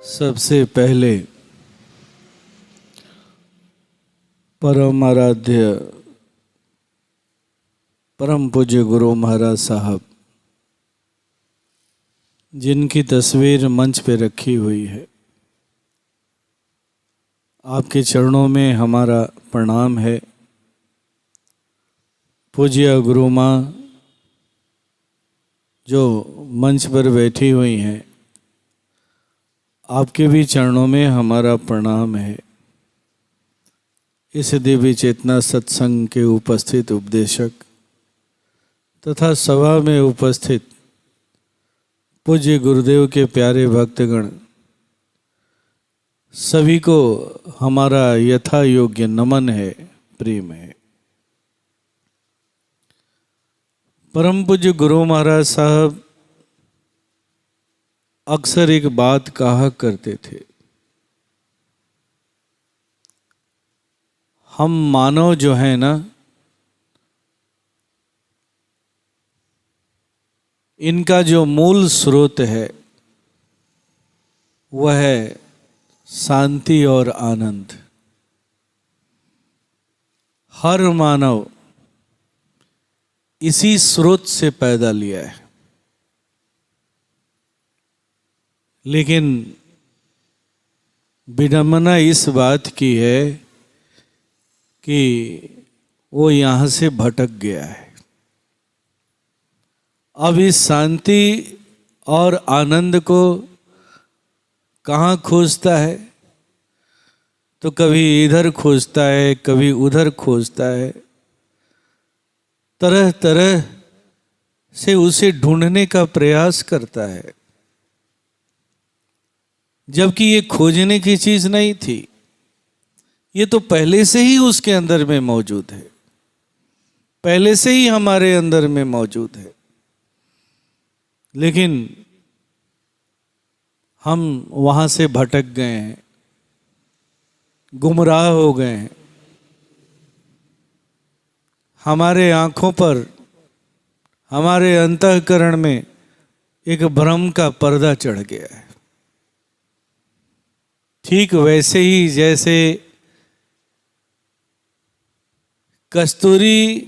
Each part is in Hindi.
सबसे पहले परम आराध्य परम पूज्य गुरु महाराज साहब, जिनकी तस्वीर मंच पे रखी हुई है, आपके चरणों में हमारा प्रणाम है। पूज्य गुरु माँ जो मंच पर बैठी हुई हैं, आपके भी चरणों में हमारा प्रणाम है। इस दिव्य चेतना सत्संग के उपस्थित उपदेशक तथा सभा में उपस्थित पूज्य गुरुदेव के प्यारे भक्तगण, सभी को हमारा यथा योग्य नमन है, प्रेम है। परम पूज्य गुरु महाराज साहब अक्सर एक बात कहा करते थे, हम मानव जो है ना, इनका जो मूल स्रोत है वह है शांति और आनंद। हर मानव इसी स्रोत से पैदा लिया है, लेकिन विडंबना इस बात की है कि वो यहाँ से भटक गया है। अब इस शांति और आनंद को कहाँ खोजता है? तो कभी इधर खोजता है, कभी उधर खोजता है। तरह तरह से उसे ढूंढने का प्रयास करता है, जबकि ये खोजने की चीज नहीं थी, ये तो पहले से ही उसके अंदर में मौजूद है, पहले से ही हमारे अंदर में मौजूद है। लेकिन हम वहां से भटक गए हैं, गुमराह हो गए हैं। हमारे आंखों पर, हमारे अंतःकरण में एक भ्रम का पर्दा चढ़ गया है। ठीक वैसे ही जैसे कस्तूरी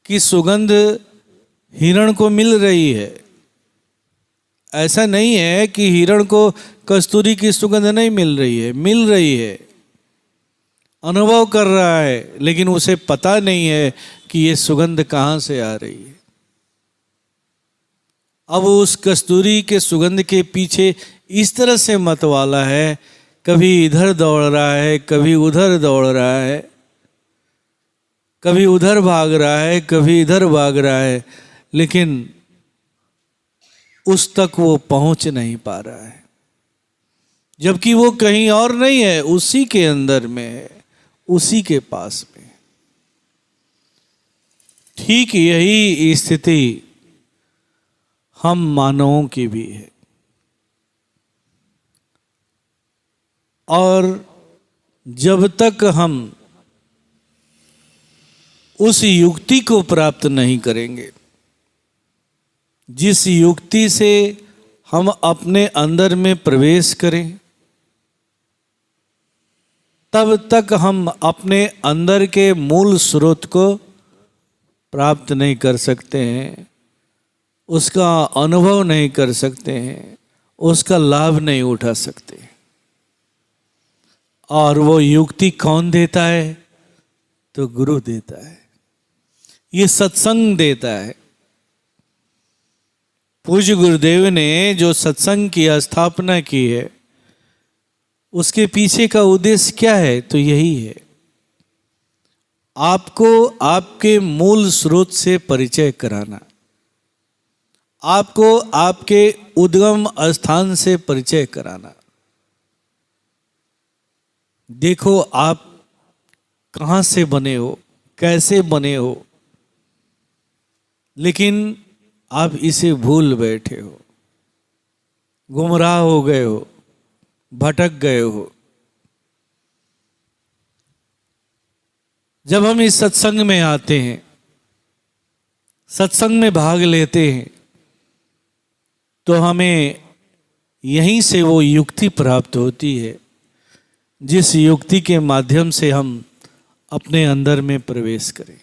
की सुगंध हिरण को मिल रही है, ऐसा नहीं है कि हिरण को कस्तूरी की सुगंध नहीं मिल रही है, मिल रही है, अनुभव कर रहा है, लेकिन उसे पता नहीं है कि ये सुगंध कहाँ से आ रही है। अब उस कस्तूरी के सुगंध के पीछे इस तरह से मतवाला है, कभी इधर दौड़ रहा है, कभी उधर दौड़ रहा है, कभी उधर भाग रहा है, कभी इधर भाग रहा है, लेकिन उस तक वो पहुंच नहीं पा रहा है, जबकि वो कहीं और नहीं है, उसी के अंदर में है, उसी के पास में। ठीक यही स्थिति हम मानवों की भी है। और जब तक हम उस युक्ति को प्राप्त नहीं करेंगे, जिस युक्ति से हम अपने अंदर में प्रवेश करें, तब तक हम अपने अंदर के मूल स्रोत को प्राप्त नहीं कर सकते हैं, उसका अनुभव नहीं कर सकते हैं, उसका लाभ नहीं उठा सकते। और वो युक्ति कौन देता है? तो गुरु देता है, ये सत्संग देता है। पूज्य गुरुदेव ने जो सत्संग की स्थापना की है, उसके पीछे का उद्देश्य क्या है? तो यही है, आपको आपके मूल स्रोत से परिचय कराना, आपको आपके उद्गम स्थान से परिचय कराना। देखो आप कहाँ से बने हो, कैसे बने हो, लेकिन आप इसे भूल बैठे हो, गुमराह हो गए हो, भटक गए हो। जब हम इस सत्संग में आते हैं, सत्संग में भाग लेते हैं, तो हमें यहीं से वो युक्ति प्राप्त होती है जिस युक्ति के माध्यम से हम अपने अंदर में प्रवेश करें।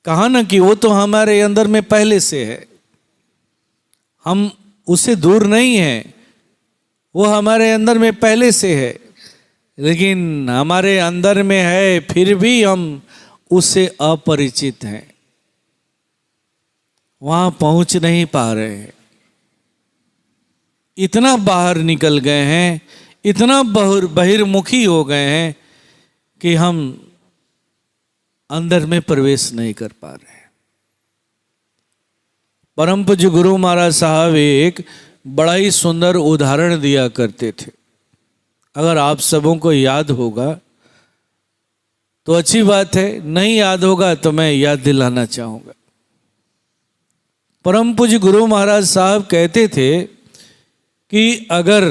कहा ना कि वो तो हमारे अंदर में पहले से है, हम उससे दूर नहीं हैं, वो हमारे अंदर में पहले से है, लेकिन हमारे अंदर में है फिर भी हम उससे अपरिचित हैं, वहां पहुंच नहीं पा रहे हैं। इतना बाहर निकल गए हैं, इतना बहिर्मुखी हो गए हैं कि हम अंदर में प्रवेश नहीं कर पा रहे हैं। परम पूज्य गुरु महाराज साहब एक बड़ा ही सुंदर उदाहरण दिया करते थे। अगर आप सबों को याद होगा तो अच्छी बात है, नहीं याद होगा तो मैं याद दिलाना चाहूंगा। परम पूज्य गुरु महाराज साहब कहते थे कि अगर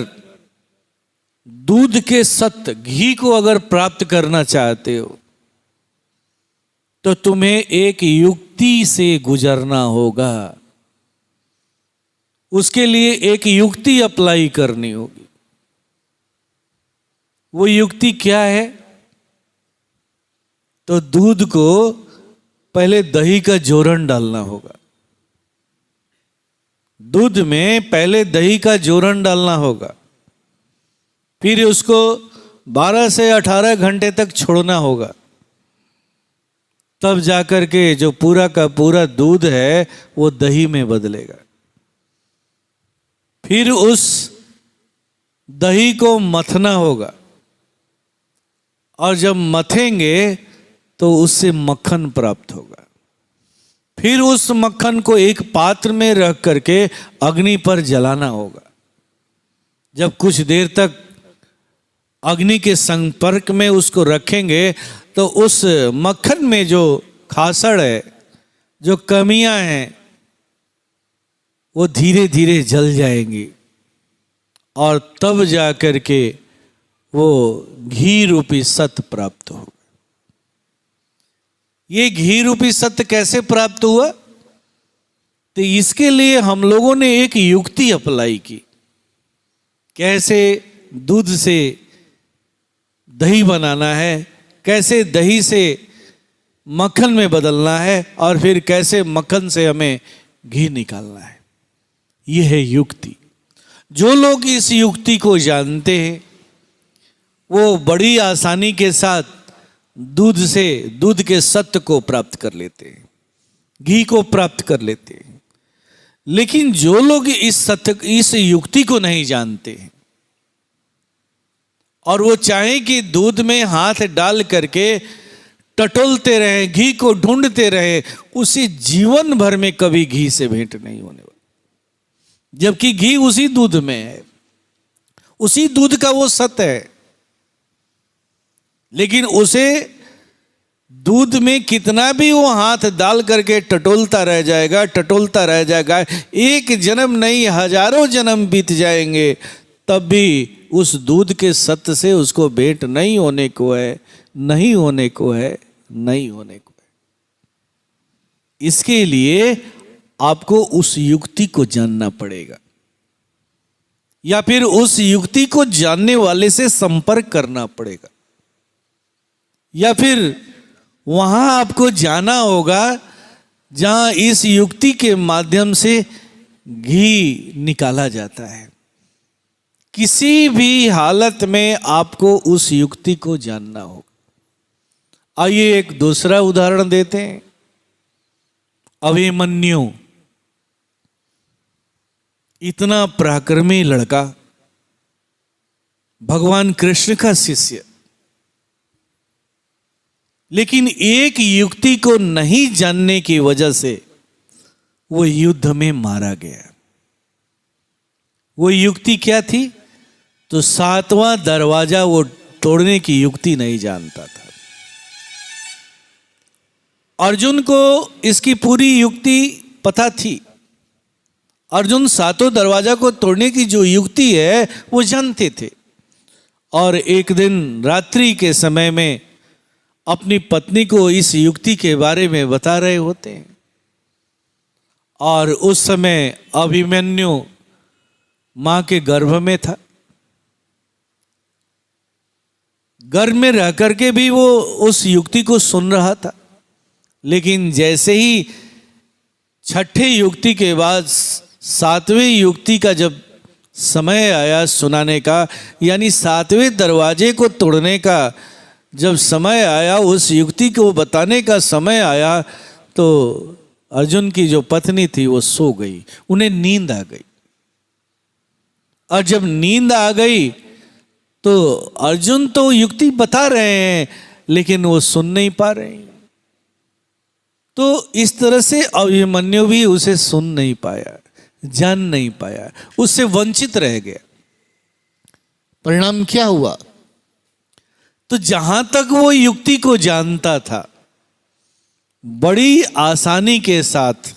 दूध के सत्य घी को अगर प्राप्त करना चाहते हो तो तुम्हें एक युक्ति से गुजरना होगा, उसके लिए एक युक्ति अप्लाई करनी होगी। वो युक्ति क्या है? तो दूध को पहले दही का जोरन डालना होगा, दूध में पहले दही का जोरन डालना होगा, फिर उसको 12 से 18 घंटे तक छोड़ना होगा, तब जाकर के जो पूरा का पूरा दूध है वो दही में बदलेगा। फिर उस दही को मथना होगा, और जब मथेंगे तो उससे मक्खन प्राप्त होगा। फिर उस मक्खन को एक पात्र में रख करके अग्नि पर जलाना होगा। जब कुछ देर तक अग्नि के संपर्क में उसको रखेंगे तो उस मक्खन में जो खासड़ है, जो कमियां हैं, वो धीरे धीरे जल जाएंगी, और तब जाकर के वो घी रूपी सत्य प्राप्त होगा। ये घी रूपी सत्य कैसे प्राप्त हुआ? तो इसके लिए हम लोगों ने एक युक्ति अप्लाई की। कैसे दूध से दही बनाना है, कैसे दही से मक्खन में बदलना है, और फिर कैसे मक्खन से हमें घी निकालना है। यह है युक्ति। जो लोग इस युक्ति को जानते हैं वो बड़ी आसानी के साथ दूध से, दूध के सत्य को प्राप्त कर लेते हैं, घी को प्राप्त कर लेते हैं। लेकिन जो लोग इस सत्य, इस युक्ति को नहीं जानते हैं और वो चाहें कि दूध में हाथ डाल करके टटोलते रहें, घी को ढूंढते रहें, उसी जीवन भर में कभी घी से भेंट नहीं होने वाला। जबकि घी उसी दूध में है, उसी दूध का वो सत्य है, लेकिन उसे दूध में कितना भी वो हाथ डाल करके टटोलता रह जाएगा, टटोलता रह जाएगा, एक जन्म नहीं हजारों जन्म बीत जाएंगे, तब भी उस दूध के सत्य से उसको भेंट नहीं होने को है, नहीं होने को है, नहीं होने को है। इसके लिए आपको उस युक्ति को जानना पड़ेगा, या फिर उस युक्ति को जानने वाले से संपर्क करना पड़ेगा, या फिर वहां आपको जाना होगा जहां इस युक्ति के माध्यम से घी निकाला जाता है। किसी भी हालत में आपको उस युक्ति को जानना होगा। आइए एक दूसरा उदाहरण देते हैं। अभिमन्यु, इतना पराक्रमी लड़का, भगवान कृष्ण का शिष्य, लेकिन एक युक्ति को नहीं जानने की वजह से वो युद्ध में मारा गया। वो युक्ति क्या थी? तो 7वां दरवाजा वो तोड़ने की युक्ति नहीं जानता था। अर्जुन को इसकी पूरी युक्ति पता थी। अर्जुन 7वां दरवाजा को तोड़ने की जो युक्ति है वो जानते थे, और एक दिन रात्रि के समय में अपनी पत्नी को इस युक्ति के बारे में बता रहे होते हैं, और उस समय अभिमन्यु मां के गर्भ में था। गर्भ में रह करके भी वो उस युक्ति को सुन रहा था, लेकिन जैसे ही छठे युक्ति के बाद सातवें युक्ति का जब समय आया सुनाने का, यानी सातवें दरवाजे को तोड़ने का जब समय आया, उस युक्ति को बताने का समय आया, तो अर्जुन की जो पत्नी थी वो सो गई, उन्हें नींद आ गई। और जब नींद आ गई तो अर्जुन तो युक्ति बता रहे हैं लेकिन वो सुन नहीं पा रहे हैं। तो इस तरह से अभिमन्यु भी उसे सुन नहीं पाया, जान नहीं पाया, उससे वंचित रह गया। परिणाम क्या हुआ? तो जहां तक वो युक्ति को जानता था, बड़ी आसानी के साथ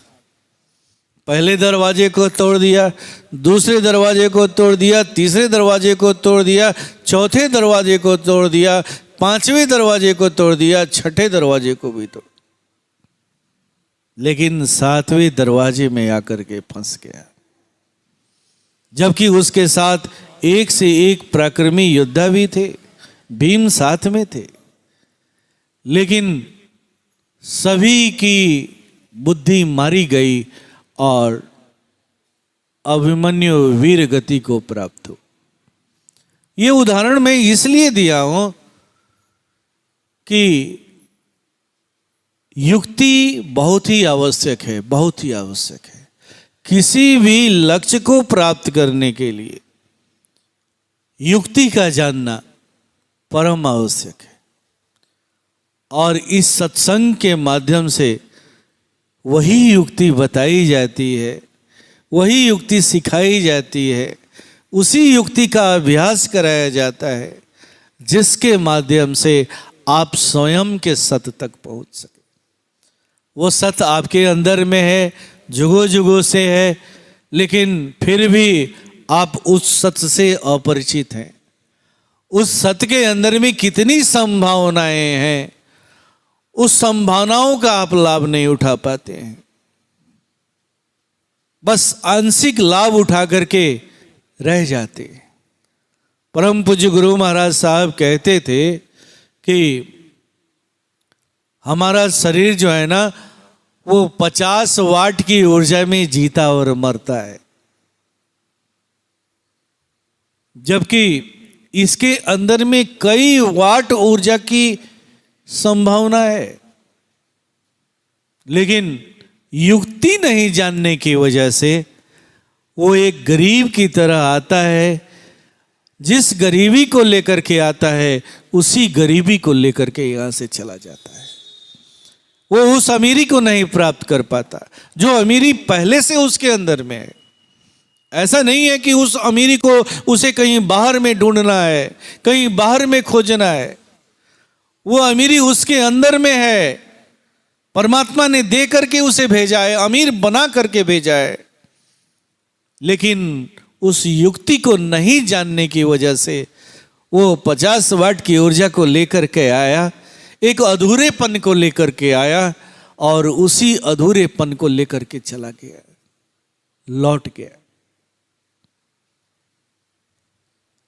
पहले दरवाजे को तोड़ दिया, दूसरे दरवाजे को तोड़ दिया, तीसरे दरवाजे को तोड़ दिया, चौथे दरवाजे को तोड़ दिया, पांचवें दरवाजे को तोड़ दिया, छठे दरवाजे को भी तोड़, लेकिन सातवें दरवाजे में आकर के फंस गया। जबकि उसके साथ एक से एक पराक्रमी योद्धा भी थे, भीम साथ में थे, लेकिन सभी की बुद्धि मारी गई और अभिमन्यु वीर गति को प्राप्त हो। ये उदाहरण मैं इसलिए दिया हूं कि युक्ति बहुत ही आवश्यक है, बहुत ही आवश्यक है। किसी भी लक्ष्य को प्राप्त करने के लिए युक्ति का जानना परम आवश्यक है। और इस सत्संग के माध्यम से वही युक्ति बताई जाती है, वही युक्ति सिखाई जाती है, उसी युक्ति का अभ्यास कराया जाता है जिसके माध्यम से आप स्वयं के सत्य तक पहुंच सके। वो सत्य आपके अंदर में है, जुगों जुगों से है, लेकिन फिर भी आप उस सत्य से अपरिचित हैं। उस सत्य के अंदर में कितनी संभावनाएं हैं, उस संभावनाओं का आप लाभ नहीं उठा पाते हैं। बस आंशिक लाभ उठा करके रह जाते हैं। परम पूज्य गुरु महाराज साहब कहते थे कि हमारा शरीर जो है ना, वो 50 वाट की ऊर्जा में जीता और मरता है, जबकि इसके अंदर में कई वाट ऊर्जा की संभावना है। लेकिन युक्ति नहीं जानने की वजह से वो एक गरीब की तरह आता है। जिस गरीबी को लेकर के आता है उसी गरीबी को लेकर के यहां से चला जाता है। वो उस अमीरी को नहीं प्राप्त कर पाता जो अमीरी पहले से उसके अंदर में है। ऐसा नहीं है कि उस अमीरी को उसे कहीं बाहर में ढूंढना है, कहीं बाहर में खोजना है। वो अमीरी उसके अंदर में है, परमात्मा ने दे करके उसे भेजा है, अमीर बना करके भेजा है। लेकिन उस युक्ति को नहीं जानने की वजह से वो 50 वाट की ऊर्जा को लेकर के आया, एक अधूरेपन को लेकर के आया और उसी अधूरेपन को लेकर के चला गया, लौट गया।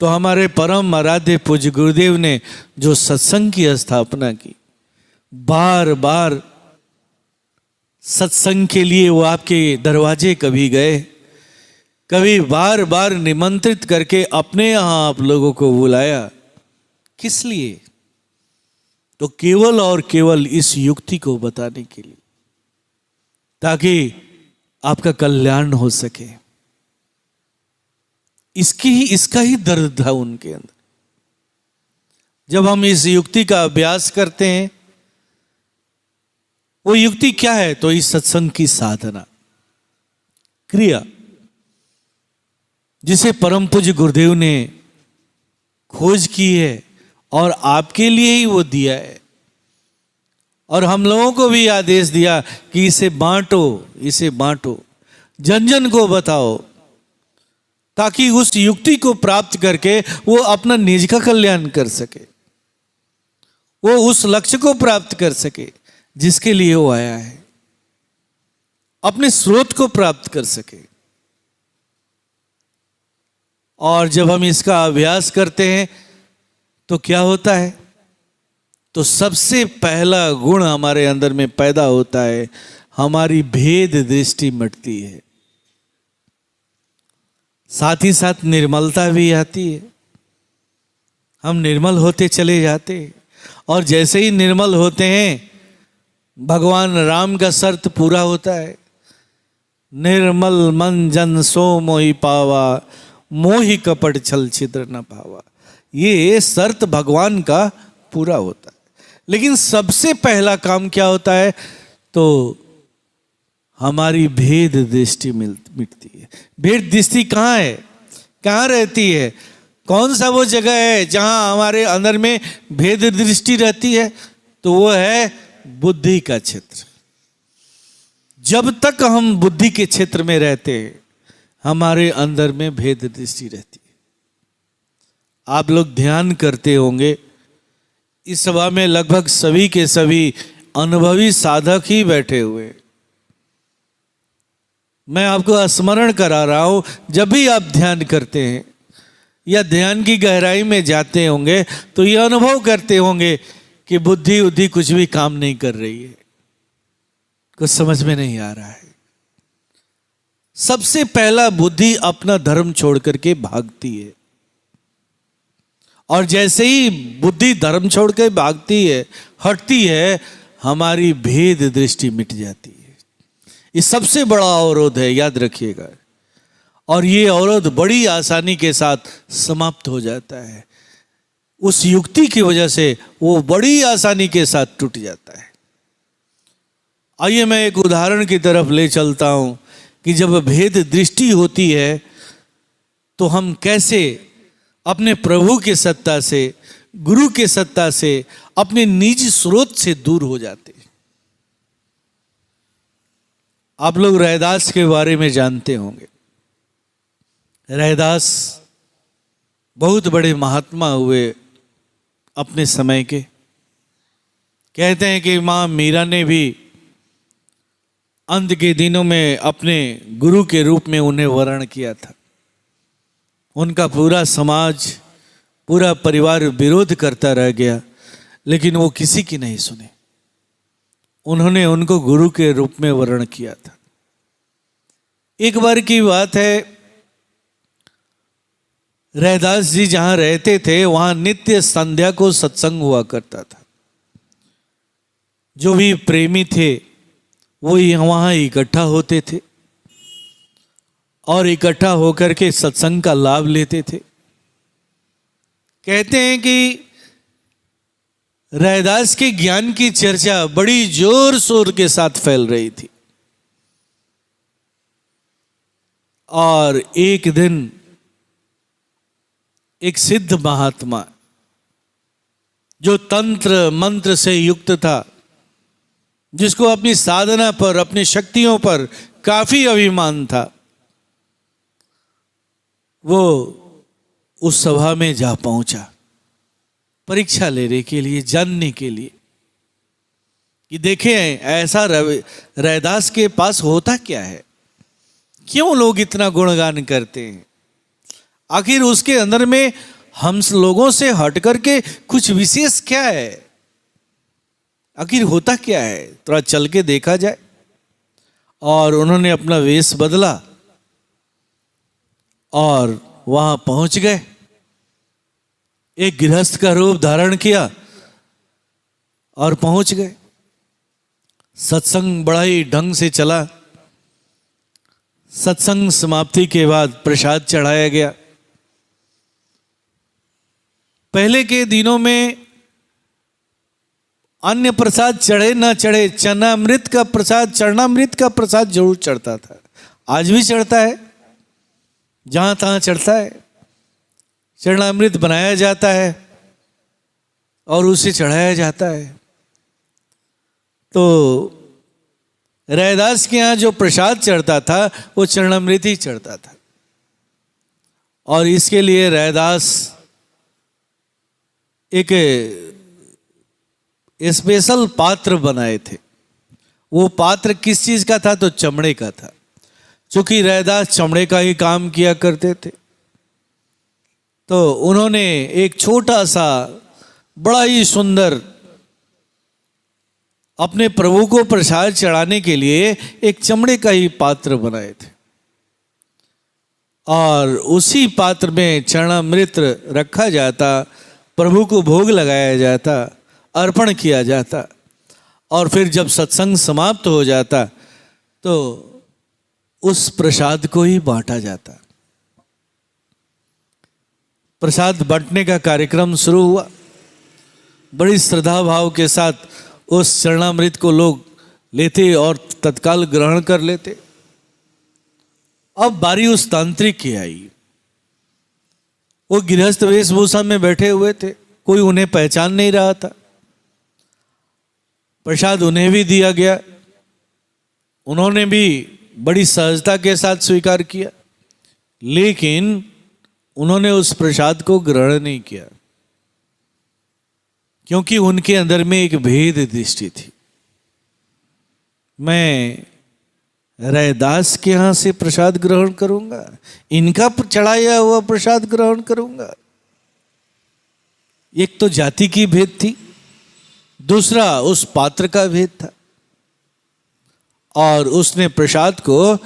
तो हमारे परम आराध्य पूज्य गुरुदेव ने जो सत्संग की स्थापना की, बार बार सत्संग के लिए वो आपके दरवाजे कभी गए, कभी बार बार निमंत्रित करके अपने यहां आप लोगों को बुलाया। किस लिए? तो केवल और केवल इस युक्ति को बताने के लिए, ताकि आपका कल्याण हो सके। इसका ही दर्द था उनके अंदर। जब हम इस युक्ति का अभ्यास करते हैं, वो युक्ति क्या है? तो इस सत्संग की साधना, क्रिया, जिसे परम पूज्य गुरुदेव ने खोज की है और आपके लिए ही वो दिया है। और हम लोगों को भी आदेश दिया कि इसे बांटो, इसे बांटो, जन जन को बताओ, ताकि उस युक्ति को प्राप्त करके वो अपना निज का कल्याण कर सके, वो उस लक्ष्य को प्राप्त कर सके जिसके लिए वो आया है, अपने स्रोत को प्राप्त कर सके। और जब हम इसका अभ्यास करते हैं तो क्या होता है? तो सबसे पहला गुण हमारे अंदर में पैदा होता है, हमारी भेद दृष्टि मिटती है, साथ ही साथ निर्मलता भी आती है। हम निर्मल होते चले जाते हैं, और जैसे ही निर्मल होते हैं भगवान राम का शर्त पूरा होता है, निर्मल मन जन सो मोहि पावा, मोहि कपट छल छिद्र न पावा। ये शर्त भगवान का पूरा होता है। लेकिन सबसे पहला काम क्या होता है? तो हमारी भेद दृष्टि मिटती है। भेद दृष्टि कहाँ है, कहाँ रहती है? कौन सा वो जगह है जहां हमारे अंदर में भेद दृष्टि रहती है? तो वो है बुद्धि का क्षेत्र। जब तक हम बुद्धि के क्षेत्र में रहते हैं हमारे अंदर में भेद दृष्टि रहती है। आप लोग ध्यान करते होंगे, इस सभा में लगभग सभी के सभी अनुभवी साधक ही बैठे हुए। मैं आपको स्मरण करा रहा हूं, जब भी आप ध्यान करते हैं या ध्यान की गहराई में जाते होंगे तो ये अनुभव करते होंगे कि बुद्धि उद्धि कुछ भी काम नहीं कर रही है, कुछ समझ में नहीं आ रहा है। सबसे पहला बुद्धि अपना धर्म छोड़ करके भागती है, और जैसे ही बुद्धि धर्म छोड़ कर भागती है, हटती है, हमारी भेद दृष्टि मिट जाती है। ये सबसे बड़ा अवरोध है, याद रखिएगा। और ये अवरोध बड़ी आसानी के साथ समाप्त हो जाता है। उस युक्ति की वजह से वो बड़ी आसानी के साथ टूट जाता है। आइए मैं एक उदाहरण की तरफ ले चलता हूं कि जब भेद दृष्टि होती है तो हम कैसे अपने प्रभु के सत्ता से, गुरु के सत्ता से, अपने निजी स्रोत से दूर हो जाते हैं। आप लोग रैदास के बारे में जानते होंगे। रैदास बहुत बड़े महात्मा हुए अपने समय के। कहते हैं कि माँ मीरा ने भी अंत के दिनों में अपने गुरु के रूप में उन्हें वरण किया था। उनका पूरा समाज, पूरा परिवार विरोध करता रह गया, लेकिन वो किसी की नहीं सुने। उन्होंने उनको गुरु के रूप में वरण किया था। एक बार की बात है, रैदास जी जहां रहते थे वहां नित्य संध्या को सत्संग हुआ करता था। जो भी प्रेमी थे वो वहां इकट्ठा होते थे और इकट्ठा होकर के सत्संग का लाभ लेते थे। कहते हैं कि रैदास के ज्ञान की चर्चा बड़ी जोर शोर के साथ फैल रही थी। और एक दिन एक सिद्ध महात्मा जो तंत्र मंत्र से युक्त था, जिसको अपनी साधना पर, अपनी शक्तियों पर काफी अभिमान था, वो उस सभा में जा पहुंचा परीक्षा लेने के लिए, जानने के लिए कि देखें ऐसा रैदास के पास होता क्या है, क्यों लोग इतना गुणगान करते हैं, आखिर उसके अंदर में हम लोगों से हट करके कुछ विशेष क्या है, आखिर होता क्या है, थोड़ा चल के देखा जाए। और उन्होंने अपना वेश बदला और वहां पहुंच गए। एक गृहस्थ का रूप धारण किया और पहुंच गए। सत्संग बड़ा ही ढंग से चला। सत्संग समाप्ति के बाद प्रसाद चढ़ाया गया। पहले के दिनों में अन्य प्रसाद चढ़े ना चढ़े, चरणामृत का प्रसाद, चरणामृत का प्रसाद जरूर चढ़ता था। आज भी चढ़ता है, जहां तहां चढ़ता है। चरणामृत बनाया जाता है और उसे चढ़ाया जाता है। तो रैदास के यहाँ जो प्रसाद चढ़ता था वो चरणामृत ही चढ़ता था। और इसके लिए रैदास एक स्पेशल पात्र बनाए थे। वो पात्र किस चीज का था? तो चमड़े का था। क्योंकि रैदास चमड़े का ही काम किया करते थे। तो उन्होंने एक छोटा सा बड़ा ही सुंदर अपने प्रभु को प्रसाद चढ़ाने के लिए एक चमड़े का ही पात्र बनाए थे और उसी पात्र में चरणामृत रखा जाता, प्रभु को भोग लगाया जाता, अर्पण किया जाता और फिर जब सत्संग समाप्त हो जाता तो उस प्रसाद को ही बांटा जाता। प्रसाद बांटने का कार्यक्रम शुरू हुआ। बड़ी श्रद्धा भाव के साथ उस चरणामृत को लोग लेते और तत्काल ग्रहण कर लेते। अब बारी उस तांत्रिक की आई। वो गृहस्थ वेशभूषा में बैठे हुए थे, कोई उन्हें पहचान नहीं रहा था। प्रसाद उन्हें भी दिया गया, उन्होंने भी बड़ी सहजता के साथ स्वीकार किया, लेकिन उन्होंने उस प्रसाद को ग्रहण नहीं किया क्योंकि उनके अंदर में एक भेद दृष्टि थी। मैं रैदास के यहां से प्रसाद ग्रहण करूंगा, इनका चढ़ाया हुआ प्रसाद ग्रहण करूंगा। एक तो जाति की भेद थी, दूसरा उस पात्र का भेद था और उसने प्रसाद को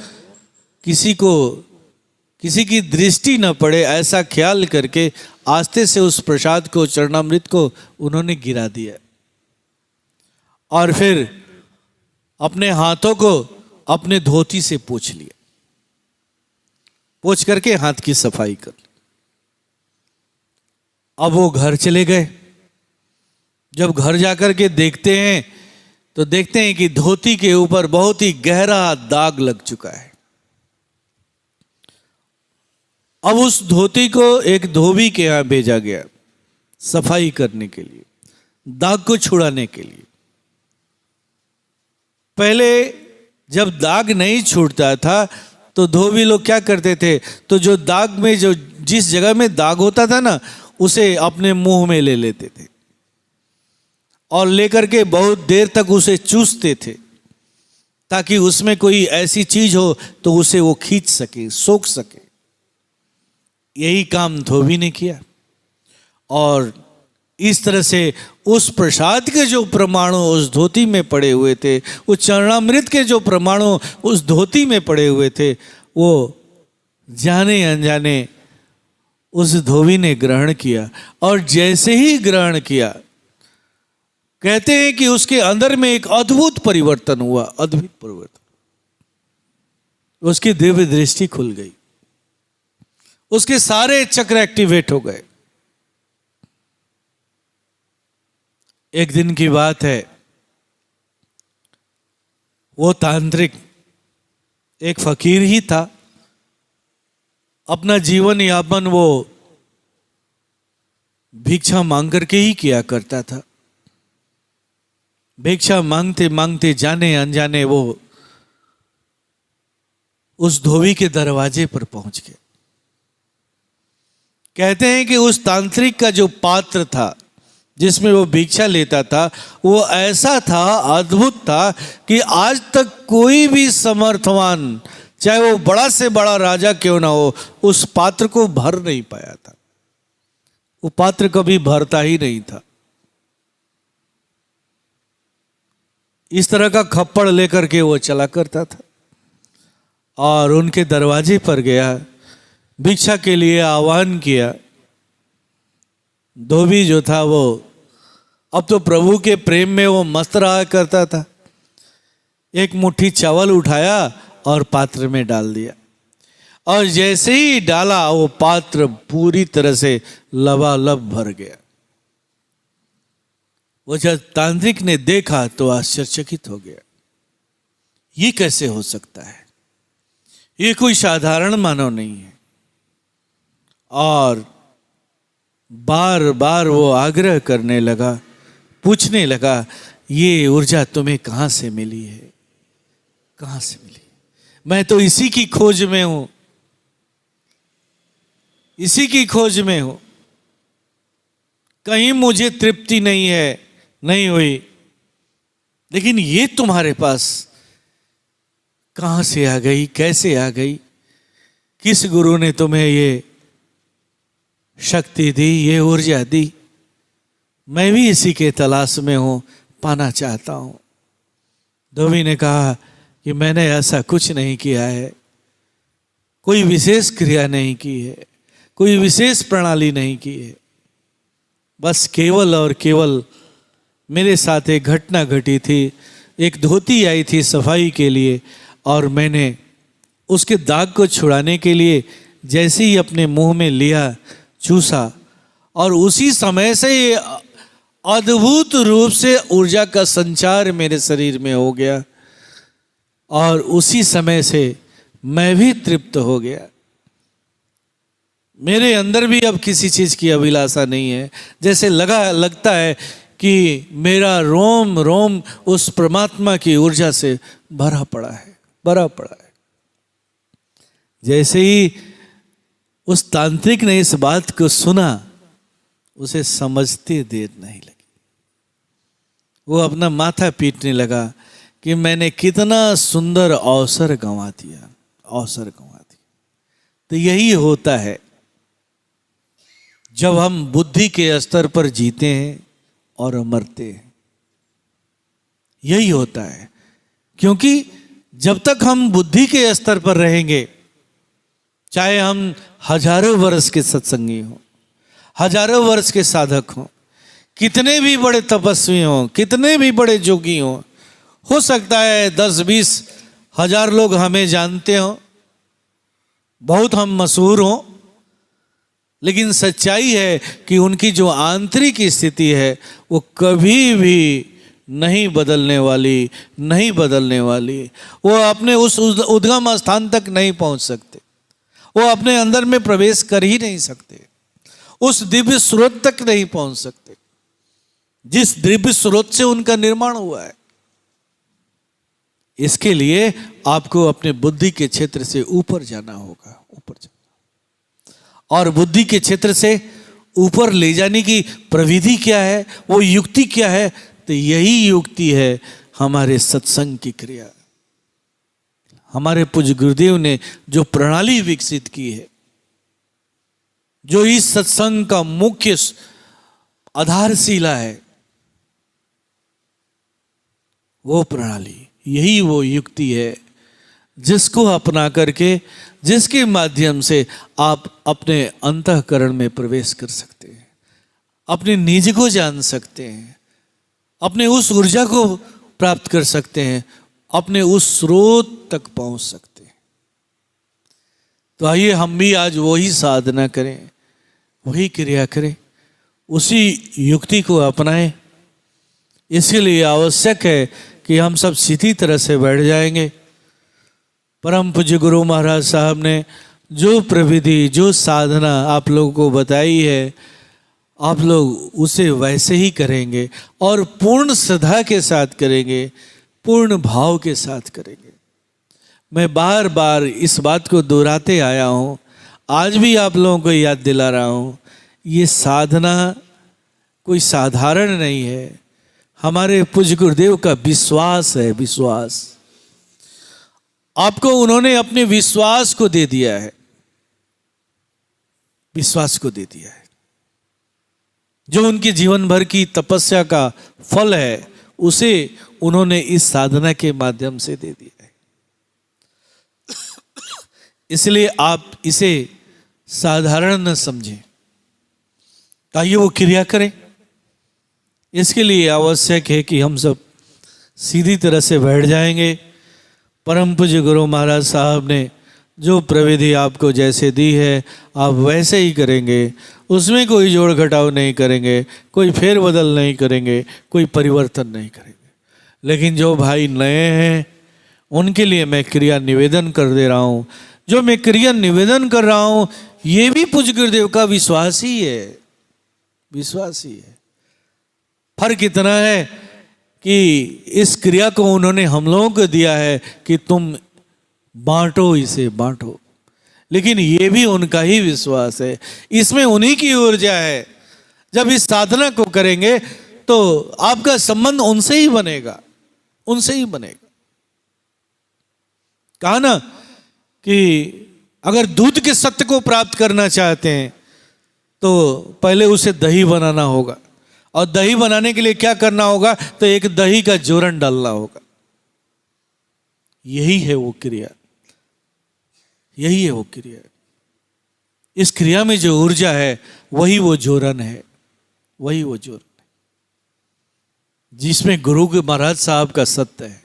किसी की दृष्टि न पड़े ऐसा ख्याल करके आस्ते से उस प्रसाद को, चरणामृत को उन्होंने गिरा दिया और फिर अपने हाथों को अपने धोती से पोंछ लिया, पोंछ करके हाथ की सफाई कर ली। अब वो घर चले गए। जब घर जाकर के देखते हैं तो देखते हैं कि धोती के ऊपर बहुत ही गहरा दाग लग चुका है। अब उस धोती को एक धोबी के यहां भेजा गया सफाई करने के लिए, दाग को छुड़ाने के लिए। पहले जब दाग नहीं छूटता था तो धोबी लोग क्या करते थे, तो जो दाग में जिस जगह में दाग होता था ना, उसे अपने मुंह में ले लेते थे और लेकर के बहुत देर तक उसे चूसते थे ताकि उसमें कोई ऐसी चीज हो तो उसे वो खींच सके, सोख सके। यही काम धोबी ने किया और इस तरह से उस प्रसाद के जो परमाणु उस धोती में पड़े हुए थे, उस चरणामृत के जो परमाणु उस धोती में पड़े हुए थे, वो जाने अनजाने उस धोबी ने ग्रहण किया और जैसे ही ग्रहण किया, कहते हैं कि उसके अंदर में एक अद्भुत परिवर्तन हुआ, अद्भुत परिवर्तन। उसकी दिव्य दृष्टि खुल गई, उसके सारे चक्र एक्टिवेट हो गए। एक दिन की बात है, वो तांत्रिक एक फकीर ही था। अपना जीवन यापन वो भिक्षा मांग करके ही किया करता था। भिक्षा मांगते मांगते जाने अनजाने वो उस धोबी के दरवाजे पर पहुंच गए। कहते हैं कि उस तांत्रिक का जो पात्र था जिसमें वो भिक्षा लेता था, वो ऐसा था, अद्भुत था कि आज तक कोई भी समर्थवान, चाहे वो बड़ा से बड़ा राजा क्यों ना हो, उस पात्र को भर नहीं पाया था। वो पात्र कभी भरता ही नहीं था। इस तरह का खप्पड़ लेकर के वो चला करता था और उनके दरवाजे पर गया, भिक्षा के लिए आह्वान किया। धोबी जो था वो अब तो प्रभु के प्रेम में वो मस्त रहा करता था। एक मुट्ठी चावल उठाया और पात्र में डाल दिया और जैसे ही डाला वो पात्र पूरी तरह से लबालब भर गया। वो जब तांत्रिक ने देखा तो आश्चर्यचकित हो गया, ये कैसे हो सकता है, ये कोई साधारण मानव नहीं है। और बार बार वो आग्रह करने लगा, पूछने लगा, ये ऊर्जा तुम्हें कहां से मिली है, कहां से मिली? मैं तो इसी की खोज में हूं, इसी की खोज में हूं, कहीं मुझे तृप्ति नहीं हुई, लेकिन ये तुम्हारे पास कहां से आ गई, कैसे आ गई? किस गुरु ने तुम्हें ये शक्ति दी, ये ऊर्जा दी, मैं भी इसी के तलाश में हूं, पाना चाहता हूं। धोबी ने कहा कि मैंने ऐसा कुछ नहीं किया है, कोई विशेष क्रिया नहीं की है, कोई विशेष प्रणाली नहीं की है, बस केवल और केवल मेरे साथ एक घटना घटी थी। एक धोती आई थी सफाई के लिए और मैंने उसके दाग को छुड़ाने के लिए जैसे ही अपने मुंह में लिया, चूसा, और उसी समय से ये अद्भुत रूप से ऊर्जा का संचार मेरे शरीर में हो गया और उसी समय से मैं भी तृप्त हो गया। मेरे अंदर भी अब किसी चीज की अभिलाषा नहीं है। जैसे लगता है कि मेरा रोम रोम उस परमात्मा की ऊर्जा से भरा पड़ा है। जैसे ही उस तांत्रिक ने इस बात को सुना, उसे समझते देर नहीं लगी। वो अपना माथा पीटने लगा कि मैंने कितना सुंदर अवसर गंवा दिया। तो यही होता है जब हम बुद्धि के स्तर पर जीते हैं और मरते हैं। यही होता है, क्योंकि जब तक हम बुद्धि के स्तर पर रहेंगे, चाहे हम हजारों वर्ष के सत्संगी हों, हजारों वर्ष के साधक हों, कितने भी बड़े तपस्वी हों, कितने भी बड़े जोगी हों, हो सकता है 10-20 हजार लोग हमें जानते हों, बहुत हम मशहूर हों, लेकिन सच्चाई है कि उनकी जो आंतरिक स्थिति है वो कभी भी नहीं बदलने वाली। वो अपने उस उद्गम स्थान तक नहीं पहुंच सकते, वो अपने अंदर में प्रवेश कर ही नहीं सकते, उस दिव्य स्रोत तक नहीं पहुंच सकते जिस दिव्य स्रोत से उनका निर्माण हुआ है। इसके लिए आपको अपने बुद्धि के क्षेत्र से ऊपर जाना होगा, और बुद्धि के क्षेत्र से ऊपर ले जाने की प्रविधि क्या है, वो युक्ति क्या है? तो यही युक्ति है हमारे सत्संग की क्रिया। हमारे पूज्य गुरुदेव ने जो प्रणाली विकसित की है, जो इस सत्संग का मुख्य आधारशिला है, वो प्रणाली, यही वो युक्ति है जिसको अपना करके, जिसके माध्यम से आप अपने अंतःकरण में प्रवेश कर सकते हैं, अपने निज को जान सकते हैं, अपने उस ऊर्जा को प्राप्त कर सकते हैं, अपने उस स्रोत तक पहुंच सकते हैं। तो आइए हम भी आज वही साधना करें, वही क्रिया करें, उसी युक्ति को अपनाएं। इसके लिए आवश्यक है कि हम सब सीधी तरह से बैठ जाएंगे। परम पूज्य गुरु महाराज साहब ने जो प्रविधि, जो साधना आप लोगों को बताई है, आप लोग उसे वैसे ही करेंगे और पूर्ण श्रद्धा के साथ करेंगे, पूर्ण भाव के साथ करेंगे। मैं बार बार इस बात को दोहराते आया हूँ, आज भी आप लोगों को याद दिला रहा हूँ, ये साधना कोई साधारण नहीं है। हमारे पूज्य गुरुदेव का विश्वास है, विश्वास। आपको उन्होंने अपने विश्वास को दे दिया है, विश्वास को दे दिया है। जो उनके जीवन भर की तपस्या का फल है, उसे उन्होंने इस साधना के माध्यम से दे दिया है। इसलिए आप इसे साधारण न समझें, आइए वो क्रिया करें। इसके लिए आवश्यक है कि हम सब सीधी तरह से बैठ जाएंगे। परम पूज्य गुरु महाराज साहब ने जो प्रविधि आपको जैसे दी है, आप वैसे ही करेंगे, उसमें कोई जोड़ घटाव नहीं करेंगे, कोई फेरबदल नहीं करेंगे, कोई परिवर्तन नहीं करेंगे। लेकिन जो भाई नए हैं उनके लिए मैं क्रिया निवेदन कर दे रहा हूँ। जो मैं क्रिया निवेदन कर रहा हूँ, ये भी पूज्य गुरुदेव का विश्वास ही है, विश्वास ही है। फर्क इतना है कि इस क्रिया को उन्होंने हम लोगों को दिया है कि तुम बांटो, इसे बांटो, लेकिन ये भी उनका ही विश्वास है, इसमें उन्हीं की ऊर्जा है। जब इस साधना को करेंगे तो आपका संबंध उनसे ही बनेगा, उनसे ही बनेगा। कहा ना कि अगर दूध के सत्य को प्राप्त करना चाहते हैं तो पहले उसे दही बनाना होगा, और दही बनाने के लिए क्या करना होगा, तो एक दही का जोरन डालना होगा। यही है वो क्रिया, यही है वो क्रिया। इस क्रिया में जो ऊर्जा है वही वो जोरन है, वही वो जोरन है जिसमें गुरु के महाराज साहब का सत्य है।